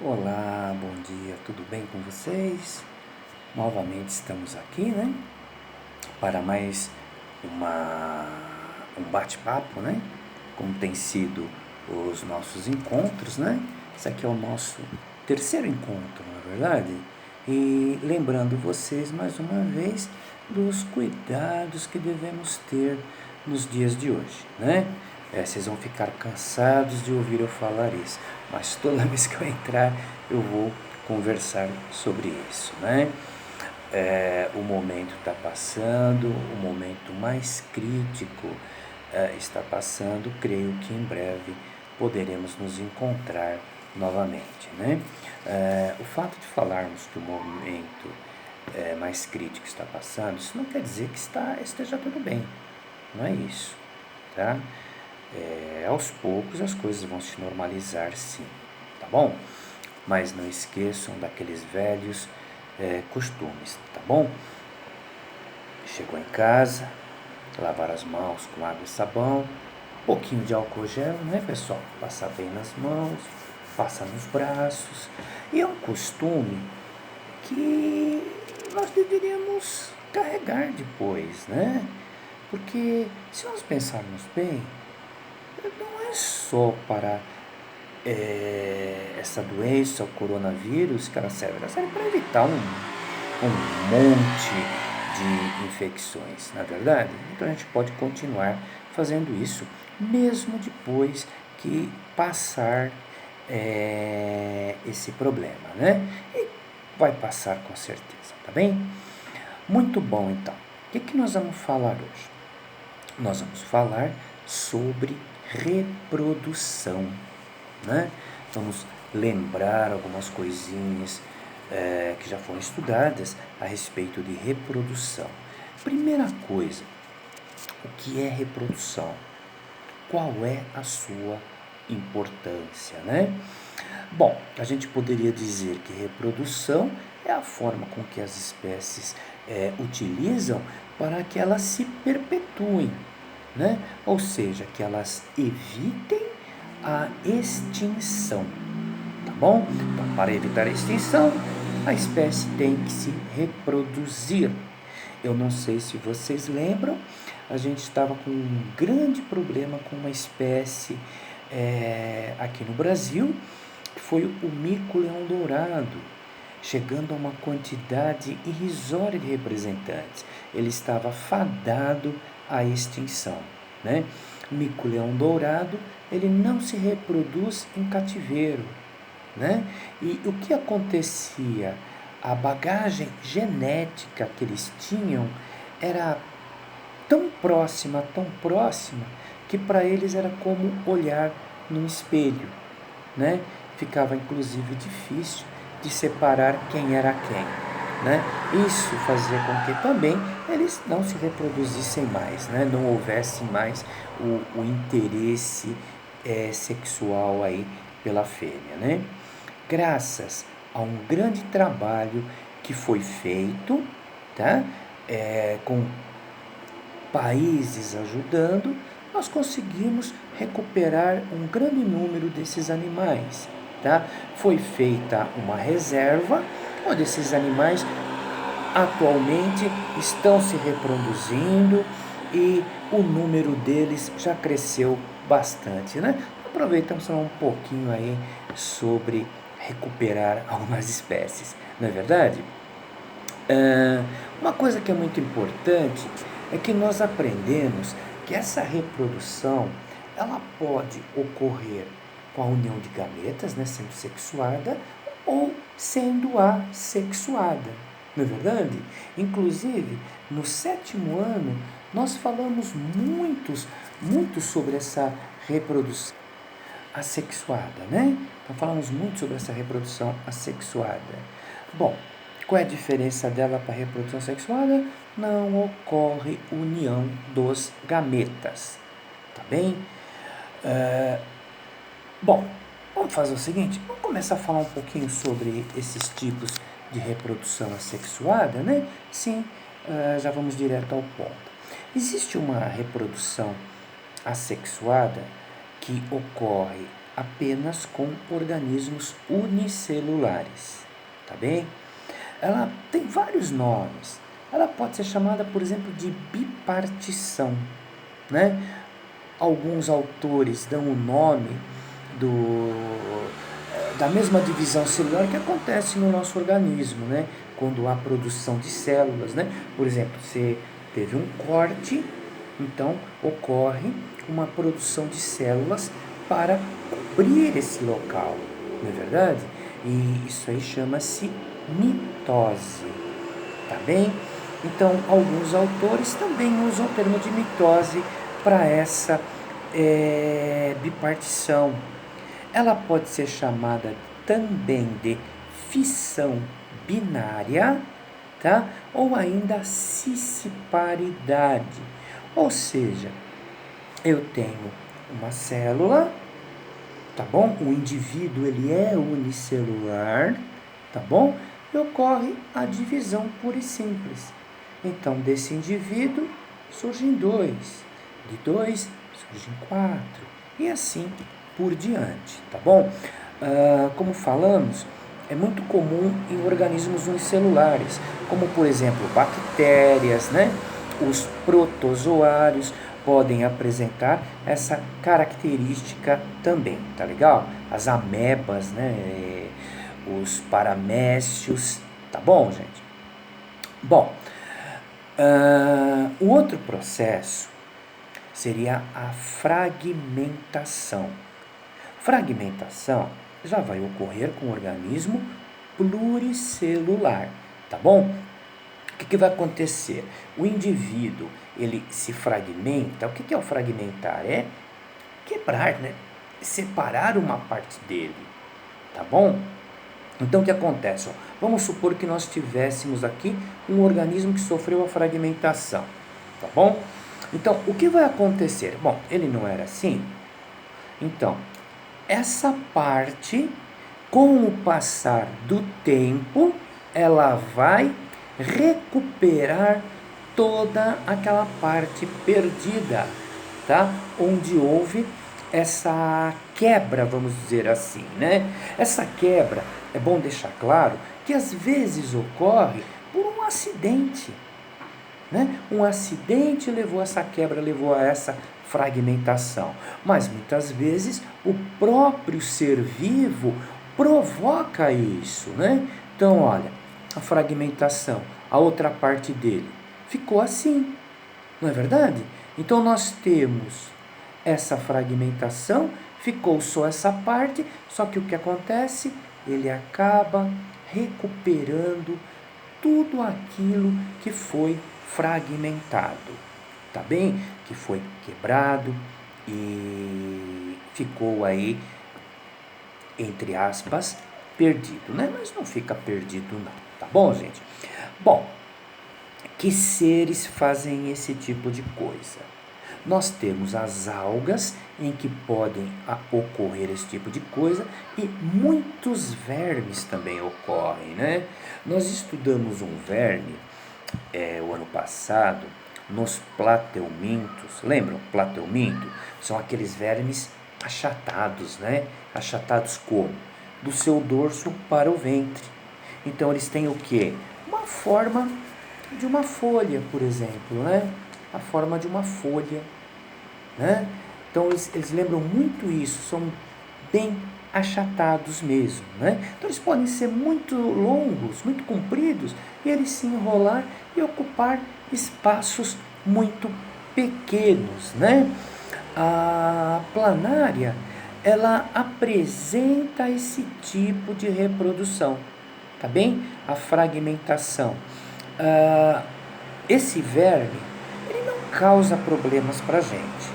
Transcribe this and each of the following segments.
Olá, bom dia, tudo bem com vocês? Novamente estamos aqui, né? Para mais uma, um bate-papo, né? Como tem sido os nossos encontros, né? Esse aqui é o nosso terceiro encontro, na verdade. E lembrando vocês mais uma vez dos cuidados que devemos ter nos dias de hoje, né? Vocês vão ficar cansados de ouvir eu falar isso, mas toda vez que eu entrar eu vou conversar sobre isso, né? O momento está passando, o momento mais crítico está passando, creio que em breve poderemos nos encontrar novamente, né? O fato de falarmos que o momento mais crítico está passando, isso não quer dizer que esteja tudo bem, não é isso, tá? Aos poucos as coisas vão se normalizar, sim, tá bom? Mas não esqueçam daqueles velhos costumes, tá bom? Chegou em casa, lavar as mãos com água e sabão, um pouquinho de álcool gel, né, pessoal? Passar bem nas mãos, passar nos braços. E é um costume que nós deveríamos carregar depois, né? Porque se nós pensarmos bem, não é só para essa doença, o coronavírus, que ela serve para evitar um monte de infecções, na verdade. Então a gente pode continuar fazendo isso, mesmo depois que passar esse problema, né? E vai passar com certeza, tá bem? Muito bom, então. O que nós vamos falar hoje? Nós vamos falar sobre reprodução, né? Vamos lembrar algumas coisinhas que já foram estudadas a respeito de reprodução. Primeira coisa, o que é reprodução? Qual é a sua importância, né? Bom, a gente poderia dizer que reprodução é a forma com que as espécies utilizam para que elas se perpetuem, né? Ou seja, que elas evitem a extinção, tá bom? Então, para evitar a extinção, a espécie tem que se reproduzir. Eu não sei se vocês lembram, a gente estava com um grande problema com uma espécie aqui no Brasil, que foi o mico-leão-dourado, chegando a uma quantidade irrisória de representantes. Ele estava fadado à extinção, né? Mico-leão-dourado, ele não se reproduz em cativeiro, né? E o que acontecia? A bagagem genética que eles tinham era tão próxima, que para eles era como olhar num espelho, né? Ficava inclusive difícil de separar quem era quem, né? Isso fazia com que também eles não se reproduzissem mais, né? Não houvesse mais o interesse sexual aí pela fêmea, né? Graças a um grande trabalho que foi feito, tá? Com países ajudando, nós conseguimos recuperar um grande número desses animais, tá? Foi feita uma reserva onde esses animais atualmente estão se reproduzindo e o número deles já cresceu bastante, né? Aproveitamos falar um pouquinho aí sobre recuperar algumas espécies, não é verdade? Uma coisa que é muito importante é que nós aprendemos que essa reprodução ela pode ocorrer com a união de gametas, né, sendo sexuada, ou sendo assexuada, não é verdade? Inclusive, no sétimo ano, nós falamos muito sobre essa reprodução assexuada, né? Então falamos muito sobre essa reprodução assexuada. Bom, qual é a diferença dela para a reprodução sexuada? Não ocorre união dos gametas, tá bem? Bom, vamos fazer o seguinte, vamos começar a falar um pouquinho sobre esses tipos de reprodução assexuada, né? Sim, já vamos direto ao ponto. Existe uma reprodução assexuada que ocorre apenas com organismos unicelulares, tá bem? Ela tem vários nomes. Ela pode ser chamada, por exemplo, de bipartição, né? Alguns autores dão o nome da mesma divisão celular que acontece no nosso organismo, né? Quando há produção de células, né? Por exemplo, você teve um corte, então ocorre uma produção de células para cobrir esse local, não é verdade? E isso aí chama-se mitose, tá bem? Então, alguns autores também usam o termo de mitose para essa bipartição. Ela pode ser chamada também de fissão binária, tá? Ou ainda cisparidade. Ou seja, eu tenho uma célula, tá bom? O indivíduo ele é unicelular, tá bom? E ocorre a divisão pura e simples. Então, desse indivíduo surgem dois, de dois surgem quatro, e assim por diante, tá bom? Como falamos, é muito comum em organismos unicelulares, como por exemplo bactérias, né? Os protozoários podem apresentar essa característica também, tá legal? As amebas, né? Os paramécios, tá bom, gente? Bom, o outro processo seria a fragmentação. Fragmentação já vai ocorrer com o organismo pluricelular, tá bom? O que vai acontecer? O indivíduo, ele se fragmenta. O que é o fragmentar? É quebrar, né? Separar uma parte dele, tá bom? Então, o que acontece? Vamos supor que nós tivéssemos aqui um organismo que sofreu a fragmentação, tá bom? Então, o que vai acontecer? Bom, ele não era assim. Então, essa parte, com o passar do tempo, ela vai recuperar toda aquela parte perdida, tá? Onde houve essa quebra, vamos dizer assim, né? Essa quebra, é bom deixar claro que às vezes ocorre por um acidente, né? Um acidente levou a essa quebra, levou a essa fragmentação, mas muitas vezes o próprio ser vivo provoca isso, né? Então, olha, a fragmentação, a outra parte dele ficou assim, não é verdade? Então nós temos essa fragmentação, ficou só essa parte, só que o que acontece? Ele acaba recuperando tudo aquilo que foi fragmentado, tá bem? Que foi quebrado e ficou aí, entre aspas, perdido, né? Mas não fica perdido não, tá bom, gente? Bom, que seres fazem esse tipo de coisa? Nós temos as algas, em que podem ocorrer esse tipo de coisa, e muitos vermes também ocorrem, né? Nós estudamos um verme o ano passado nos plateumintos. Lembram? Plateuminto são aqueles vermes achatados, né? Achatados como? Do seu dorso para o ventre. Então eles têm o quê? Uma forma de uma folha, por exemplo, né? A forma de uma folha, né? Então eles lembram muito isso, são bem achatados mesmo, né? Então eles podem ser muito longos, muito compridos, e eles se enrolar e ocupar espaços muito pequenos, né? A planária, ela apresenta esse tipo de reprodução, tá bem? A fragmentação. Esse verme, ele não causa problemas para a gente,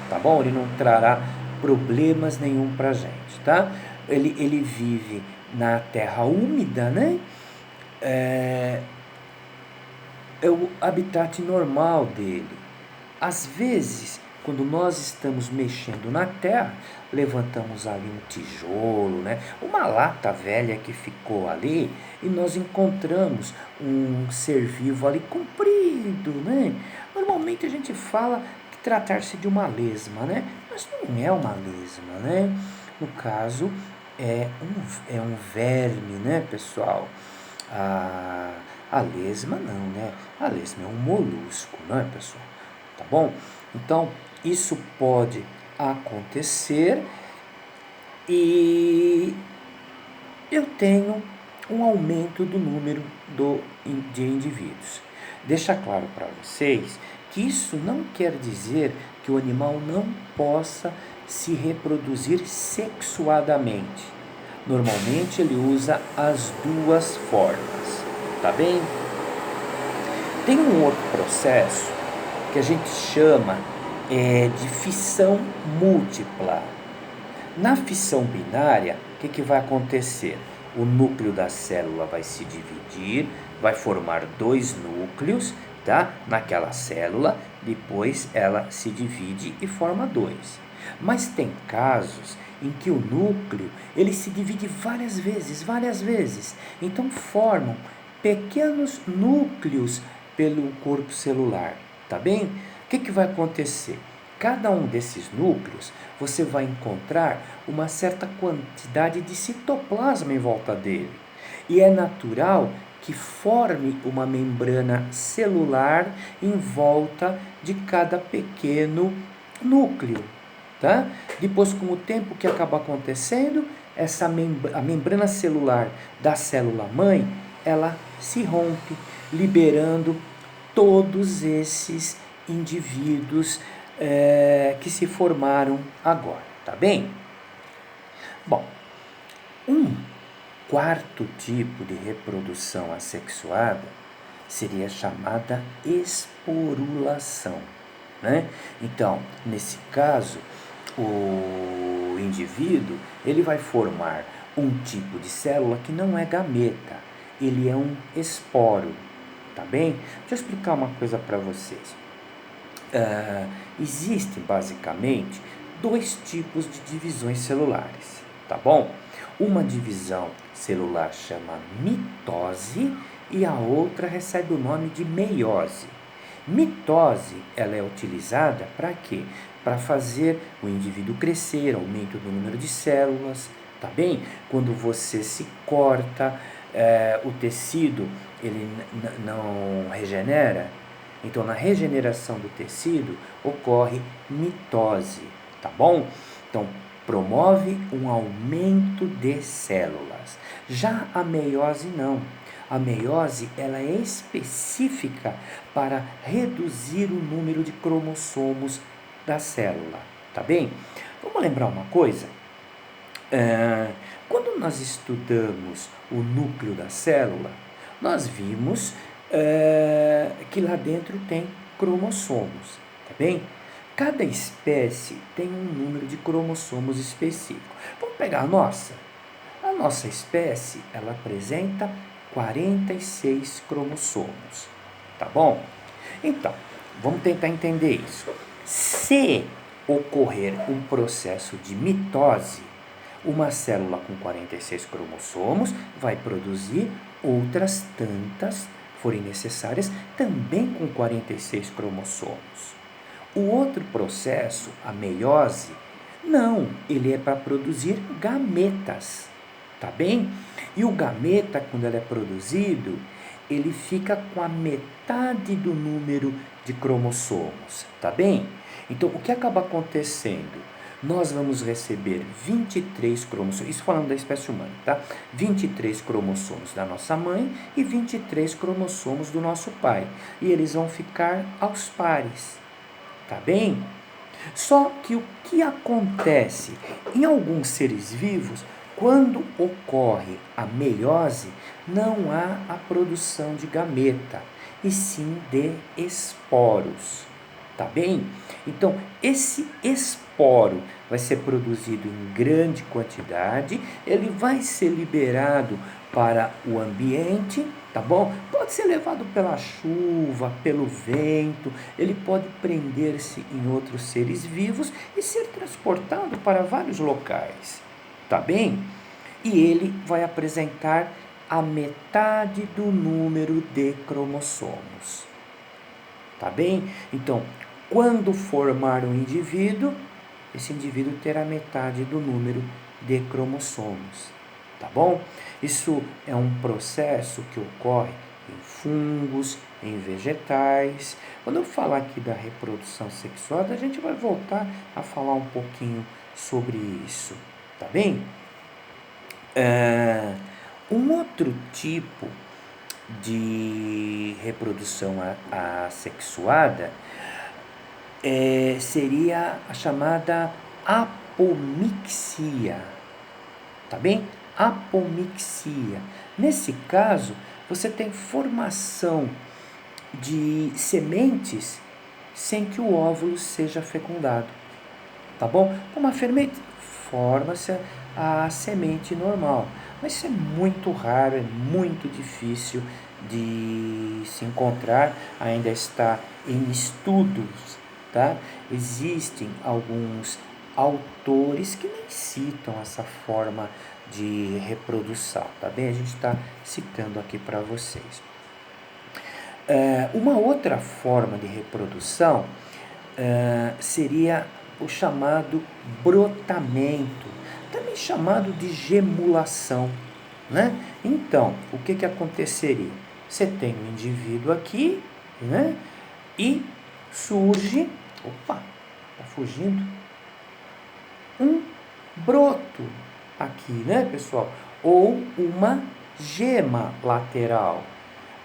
tá bom? Ele não trará problemas nenhum para a gente, tá? Ele vive na terra úmida, né? É o habitat normal dele. Às vezes, quando nós estamos mexendo na terra, levantamos ali um tijolo, né? Uma lata velha que ficou ali, e nós encontramos um ser vivo ali comprido, né? Normalmente a gente fala que tratar-se de uma lesma, né? Mas não é uma lesma, né? no caso, é um verme, né, pessoal? A, a lesma não, né? A lesma é um molusco, não é, pessoal? Tá bom? Então, isso pode acontecer e eu tenho um aumento do número de indivíduos. Deixa claro para vocês que isso não quer dizer que o animal não possa se reproduzir sexuadamente. Normalmente ele usa as duas formas, tá bem? Tem um outro processo que a gente chama de fissão múltipla. Na fissão binária, o que vai acontecer? O núcleo da célula vai se dividir, vai formar dois núcleos, tá? Naquela célula, depois ela se divide e forma dois. Mas tem casos em que o núcleo ele se divide várias vezes. Então formam pequenos núcleos pelo corpo celular, tá bem? O que vai acontecer? Cada um desses núcleos você vai encontrar uma certa quantidade de citoplasma em volta dele. E é natural que forme uma membrana celular em volta de cada pequeno núcleo. Tá? Depois, com o tempo que acaba acontecendo, a membrana celular da célula mãe, ela se rompe, liberando todos esses indivíduos que se formaram agora, tá bem? Bom, um quarto tipo de reprodução assexuada seria chamada esporulação, né? Então, nesse caso, o indivíduo ele vai formar um tipo de célula que não é gameta, ele é um esporo, tá bem? Deixa eu explicar uma coisa para vocês. Existem basicamente dois tipos de divisões celulares, tá bom? Uma divisão celular chama mitose e a outra recebe o nome de meiose. Mitose, ela é utilizada para quê? Para fazer o indivíduo crescer, aumento do número de células, tá bem? Quando você se corta, o tecido ele não regenera, então na regeneração do tecido ocorre mitose, tá bom? Então promove um aumento de células. Já a meiose não. A meiose ela é específica para reduzir o número de cromossomos da célula, tá bem? Vamos lembrar uma coisa? Quando nós estudamos o núcleo da célula, nós vimos que lá dentro tem cromossomos, tá bem? Cada espécie tem um número de cromossomos específico. Vamos pegar a nossa. A nossa espécie, ela apresenta 46 cromossomos, tá bom? Então, vamos tentar entender isso. Se ocorrer um processo de mitose, uma célula com 46 cromossomos vai produzir outras tantas, forem necessárias, também com 46 cromossomos. O outro processo, a meiose, não, ele é para produzir gametas, tá bem? E o gameta, quando ele é produzido, ele fica com a metade do número de cromossomos, tá bem? Então, o que acaba acontecendo? Nós vamos receber 23 cromossomos, isso falando da espécie humana, tá? 23 cromossomos da nossa mãe e 23 cromossomos do nosso pai. E eles vão ficar aos pares, tá bem? Só que o que acontece em alguns seres vivos, quando ocorre a meiose, não há a produção de gameta, e sim de esporos, tá bem? Então, esse esporo vai ser produzido em grande quantidade, ele vai ser liberado para o ambiente, tá bom? Pode ser levado pela chuva, pelo vento, ele pode prender-se em outros seres vivos e ser transportado para vários locais, tá bem? E ele vai apresentar a metade do número de cromossomos, tá bem? Então, quando formar um indivíduo, esse indivíduo terá metade do número de cromossomos, tá bom? Isso é um processo que ocorre em fungos, em vegetais. Quando eu falar aqui da reprodução sexuada, a gente vai voltar a falar um pouquinho sobre isso, tá bem? Um outro tipo de reprodução assexuada seria a chamada apomixia, tá bem? Apomixia. Nesse caso, você tem formação de sementes sem que o óvulo seja fecundado, tá bom? Uma fermenta forma-se a semente normal, mas isso é muito raro, é muito difícil de se encontrar, ainda está em estudos, tá? Existem alguns autores que nem citam essa forma de reprodução, tá bem? A gente está citando aqui para vocês. Uma outra forma de reprodução seria o chamado brotamento, também chamado de gemulação, né? Então, o que aconteceria? Você tem um indivíduo aqui, né? E surge, opa, tá fugindo, um broto aqui, né, pessoal? Ou uma gema lateral.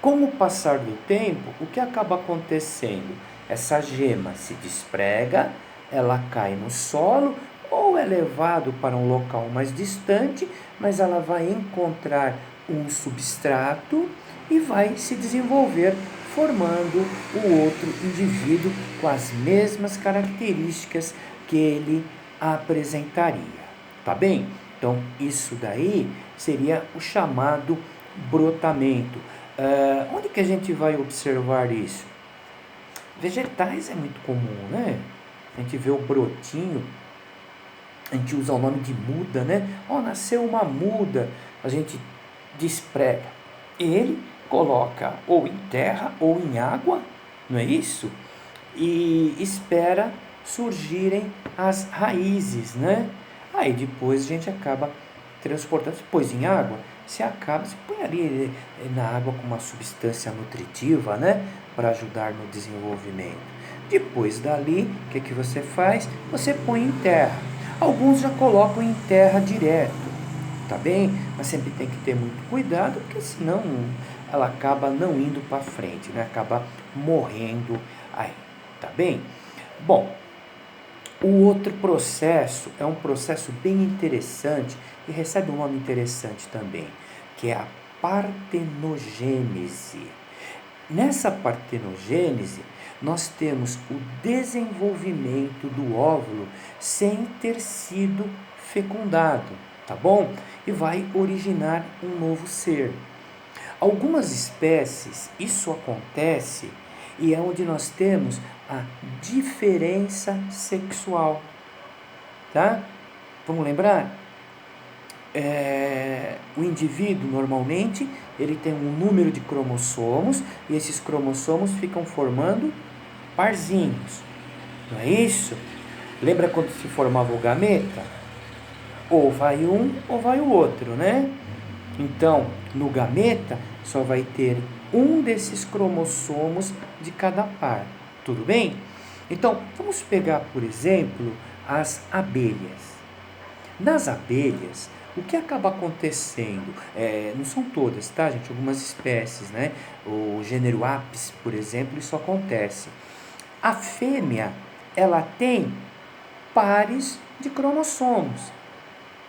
Com o passar do tempo, o que acaba acontecendo? Essa gema se desprega, ela cai no solo ou é levado para um local mais distante, mas ela vai encontrar um substrato e vai se desenvolver, formando o outro indivíduo com as mesmas características que ele apresentaria, tá bem? Então, isso daí seria o chamado brotamento. Onde que a gente vai observar isso? Vegetais é muito comum, né? A gente vê o brotinho, a gente usa o nome de muda, né? Nasceu uma muda, a gente desprega. Ele coloca ou em terra ou em água, não é isso? E espera surgirem as raízes, né? Aí depois a gente acaba transportando, se pôs em água, se põe ali na água com uma substância nutritiva, né? Para ajudar no desenvolvimento. Depois dali, o que você faz? Você põe em terra. Alguns já colocam em terra direto, tá bem? Mas sempre tem que ter muito cuidado, porque senão ela acaba não indo para frente, né? Acaba morrendo aí, tá bem? Bom, o outro processo é um processo bem interessante e recebe um nome interessante também, que é a partenogênese. Nessa partenogênese, nós temos o desenvolvimento do óvulo sem ter sido fecundado, tá bom? E vai originar um novo ser. Algumas espécies, isso acontece e é onde nós temos a diferença sexual, tá? Vamos lembrar? O indivíduo, normalmente, ele tem um número de cromossomos e esses cromossomos ficam formando parzinhos, não é isso? Lembra quando se formava o gameta? Ou vai um ou vai o outro, né? Então, no gameta, só vai ter um desses cromossomos de cada par, tudo bem? Então, vamos pegar, por exemplo, as abelhas. Nas abelhas, o que acaba acontecendo? Não são todas, tá, gente? Algumas espécies, né? O gênero Apis, por exemplo, isso acontece. A fêmea, ela tem pares de cromossomos,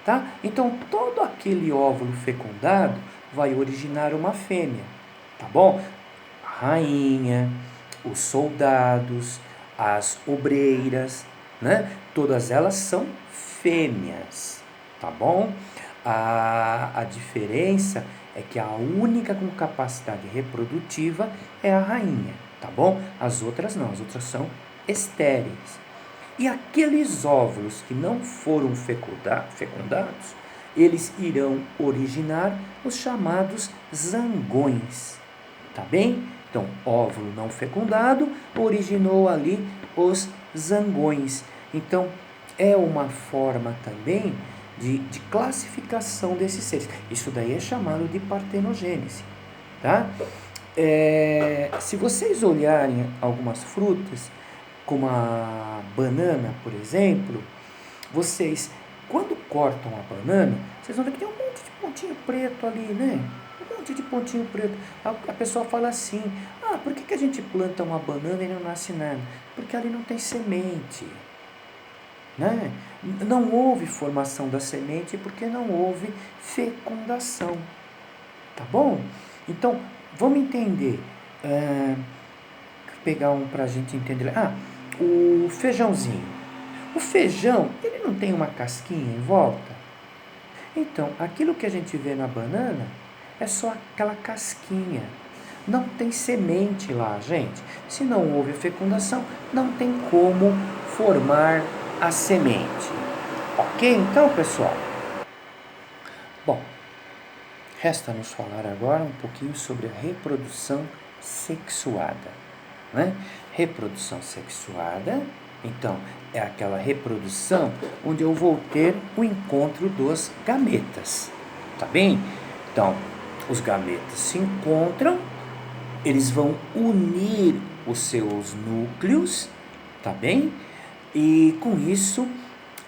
tá? Então, todo aquele óvulo fecundado vai originar uma fêmea, tá bom? A rainha, os soldados, as obreiras, né? Todas elas são fêmeas, tá bom? A diferença é que a única com capacidade reprodutiva é a rainha, tá bom? As outras não, as outras são estéreis. E aqueles óvulos que não foram fecundados, eles irão originar os chamados zangões, tá bem? Então, óvulo não fecundado originou ali os zangões. Então, é uma forma também de classificação desses seres. Isso daí é chamado de partenogênese, tá? Se vocês olharem algumas frutas, como a banana, por exemplo, vocês, quando cortam a banana, vocês vão ver que tem um monte de pontinho preto ali, né? Um monte de pontinho preto. A pessoa fala assim, por que a gente planta uma banana e não nasce nada? Porque ali não tem semente, né? Não houve formação da semente porque não houve fecundação, tá bom? Então, vamos entender, pegar um para a gente entender. O feijãozinho. O feijão, ele não tem uma casquinha em volta? Então, aquilo que a gente vê na banana é só aquela casquinha. Não tem semente lá, gente. Se não houve fecundação, não tem como formar a semente. Ok, então, pessoal? Bom, resta-nos falar agora um pouquinho sobre a reprodução sexuada, né? Reprodução sexuada, então, é aquela reprodução onde eu vou ter o encontro dos gametas, tá bem? Então, os gametas se encontram, eles vão unir os seus núcleos, tá bem? E com isso,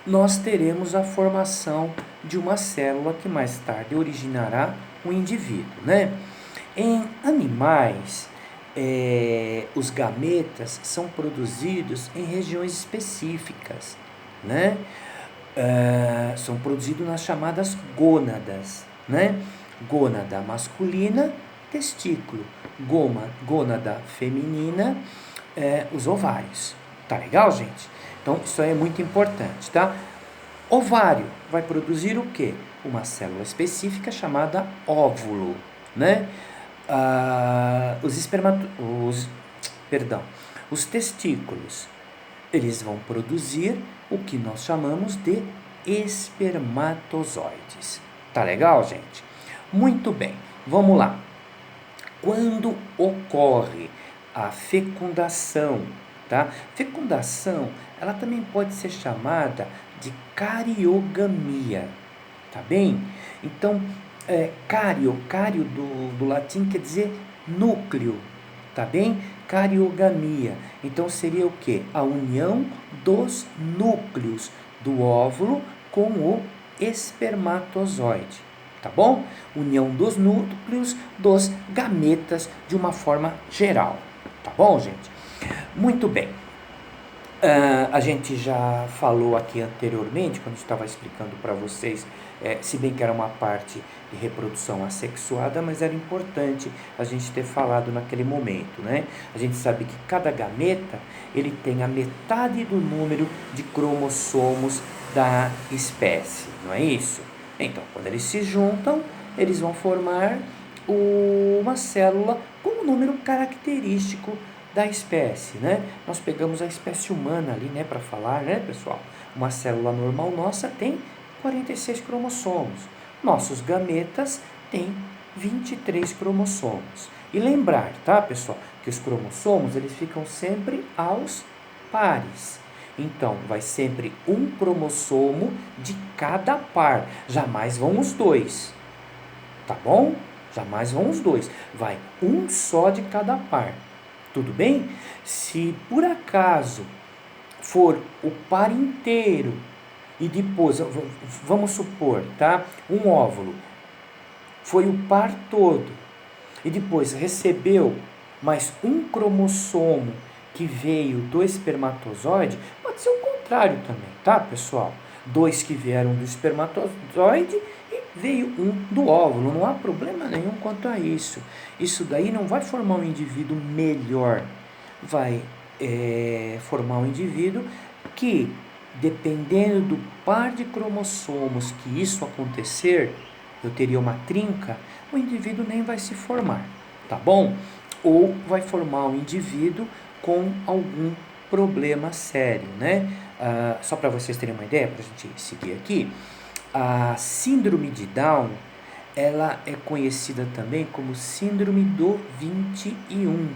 nós teremos a formação de uma célula que mais tarde originará um indivíduo, né? Em animais, os gametas são produzidos em regiões específicas, né? São produzidos nas chamadas gônadas, né? Gônada masculina, testículo, gônada feminina, os ovários. Tá legal, gente? Então, isso aí é muito importante, tá? Ovário vai produzir o quê? Uma célula específica chamada óvulo, né? Os testículos, eles vão produzir o que nós chamamos de espermatozoides. Tá legal, gente? Muito bem, vamos lá. Quando ocorre a fecundação, tá? Fecundação, ela também pode ser chamada de cariogamia, tá bem? Então, cário do latim quer dizer núcleo, tá bem? Cariogamia. Então seria o quê? A união dos núcleos do óvulo com o espermatozoide, tá bom? União dos núcleos dos gametas de uma forma geral, tá bom, gente? Muito bem. A gente já falou aqui anteriormente, quando estava explicando para vocês, se bem que era uma parte de reprodução assexuada, mas era importante a gente ter falado naquele momento, né? A gente sabe que cada gameta, ele tem a metade do número de cromossomos da espécie, não é isso? Então, quando eles se juntam, eles vão formar uma célula com um número característico da espécie, né? Nós pegamos a espécie humana ali, né, para falar, né, pessoal? Uma célula normal nossa tem 46 cromossomos. Nossos gametas têm 23 cromossomos. E lembrar, tá, pessoal, que os cromossomos, eles ficam sempre aos pares. Então, vai sempre um cromossomo de cada par. Jamais vão os dois, tá bom? Jamais vão os dois. Vai um só de cada par. Tudo bem? Se por acaso for o par inteiro e depois, vamos supor, tá? Um óvulo foi o par todo e depois recebeu mais um cromossomo que veio do espermatozoide, pode ser o contrário também, tá, pessoal? 2 que vieram do espermatozoide e veio um do óvulo, não há problema nenhum quanto a isso. Isso daí não vai formar um indivíduo melhor, vai formar um indivíduo que, dependendo do par de cromossomos que isso acontecer, eu teria uma trinca, o indivíduo nem vai se formar, tá bom? Ou vai formar um indivíduo com algum problema sério, né? Só para vocês terem uma ideia, para a gente seguir aqui, a síndrome de Down, ela é conhecida também como síndrome do 21,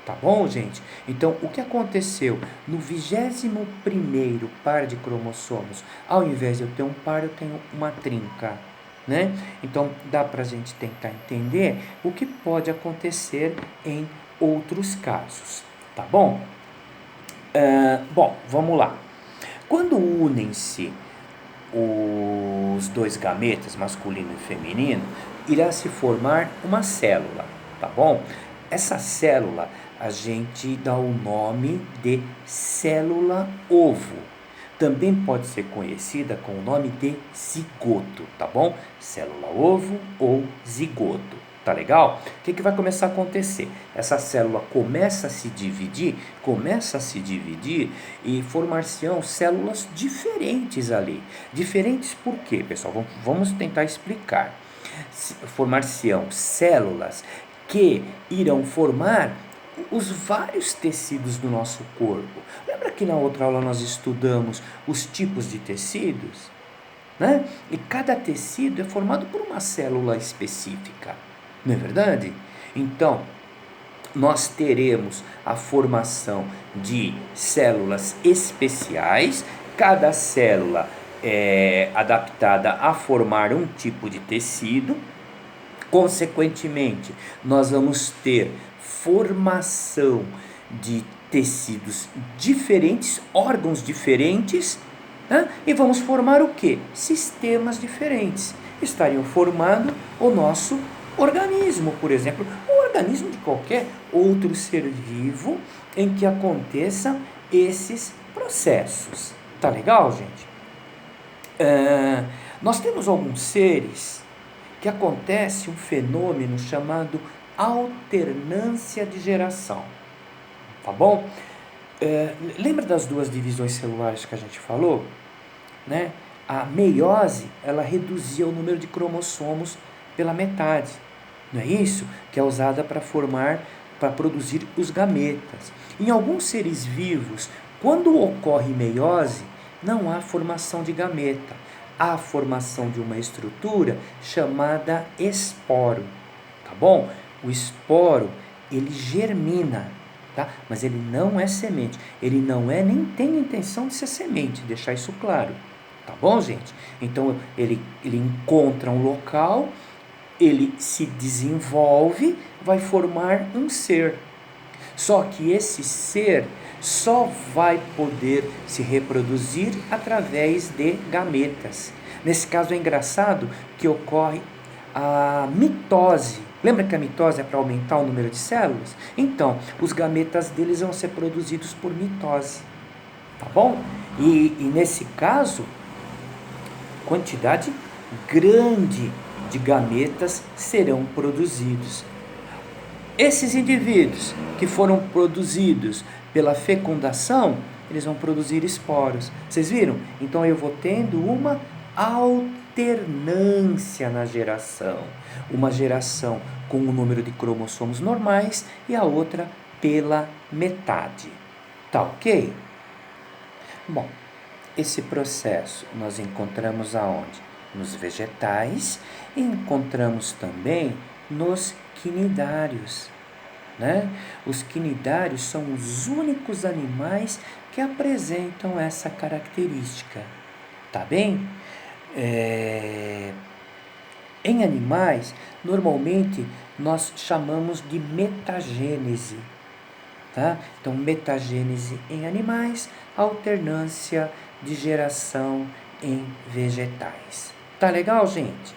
Tá bom, gente? Então, o que aconteceu? No 21º par de cromossomos, ao invés de eu ter um par, eu tenho uma trinca, né? Então, dá para a gente tentar entender o que pode acontecer em outros casos, tá bom? Bom, vamos lá. Quando unem-se os dois gametas, masculino e feminino, irá se formar uma célula, tá bom? Essa célula a gente dá o nome de célula ovo. Também pode ser conhecida com o nome de zigoto, tá bom? Célula ovo ou zigoto. Tá legal? O que vai começar a acontecer? Essa célula começa a se dividir e formar-se-ão células diferentes ali. Diferentes por quê, pessoal? Vamos tentar explicar. Formar-se-ão células que irão formar os vários tecidos do nosso corpo. Lembra que na outra aula nós estudamos os tipos de tecidos? Né? E cada tecido é formado por uma célula específica. Não é verdade? Então, nós teremos a formação de células especiais, cada célula é adaptada a formar um tipo de tecido. Consequentemente, nós vamos ter formação de tecidos diferentes, órgãos diferentes, né? E vamos formar o quê? Sistemas diferentes. Estariam formando o nosso organismo, por exemplo, o organismo de qualquer outro ser vivo em que aconteçam esses processos. Tá legal, gente? Nós temos alguns seres que acontece um fenômeno chamado alternância de geração. Tá bom? Lembra das duas divisões celulares que a gente falou? Né? A meiose, ela reduzia o número de cromossomos pela metade. Não é isso? Que é usada para produzir os gametas. Em alguns seres vivos, quando ocorre meiose, não há formação de gameta. Há formação de uma estrutura chamada esporo. Tá bom? O esporo, ele germina, tá? Mas ele não é semente. Ele não é nem tem intenção de ser semente, deixar isso claro. Tá bom, gente? Então, ele encontra um local, ele se desenvolve, vai formar um ser. Só que esse ser só vai poder se reproduzir através de gametas. Nesse caso é engraçado que ocorre a mitose. Lembra que a mitose é para aumentar o número de células? Então, os gametas deles vão ser produzidos por mitose. Tá bom? E nesse caso, quantidade grande de gametas serão produzidos. Esses indivíduos que foram produzidos pela fecundação, eles vão produzir esporos. Vocês viram? Então eu vou tendo uma alternância na geração. Uma geração com o número de cromossomos normais e a outra pela metade. Tá ok? Bom, esse processo nós encontramos aonde? Nos vegetais e encontramos também nos quinidários, né? Os quinidários são os únicos animais que apresentam essa característica, tá bem? Em animais, normalmente nós chamamos de metagênese, tá? Então, metagênese em animais, alternância de geração em vegetais. Tá legal, gente?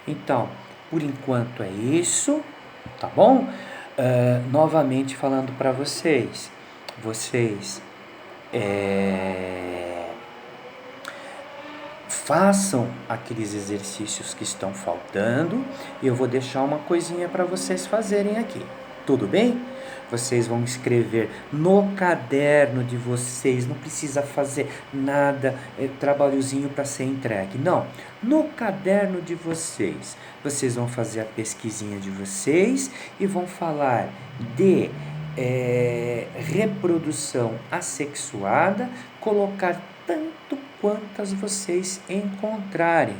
Então, por enquanto é isso, tá bom? Novamente falando para vocês façam aqueles exercícios que estão faltando e eu vou deixar uma coisinha para vocês fazerem aqui. Tudo bem? Vocês vão escrever no caderno de vocês, não precisa fazer nada, trabalhozinho para ser entregue. Não, no caderno de vocês, vocês vão fazer a pesquisinha de vocês e vão falar de reprodução assexuada, colocar tanto quantas vocês encontrarem.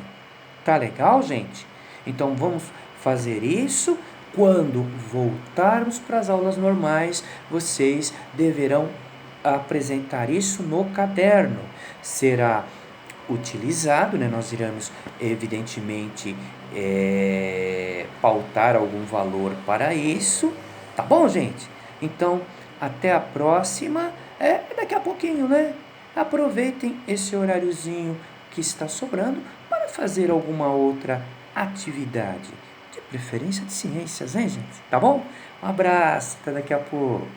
Tá legal, gente? Então vamos fazer isso, Quando voltarmos para as aulas normais, vocês deverão apresentar isso no caderno. Será utilizado, né? Nós iremos, evidentemente, pautar algum valor para isso. Tá bom, gente? Então, até a próxima. Daqui a pouquinho, né? Aproveitem esse horáriozinho que está sobrando para fazer alguma outra atividade. De preferência de ciências, hein, gente? Tá bom? Um abraço, até daqui a pouco.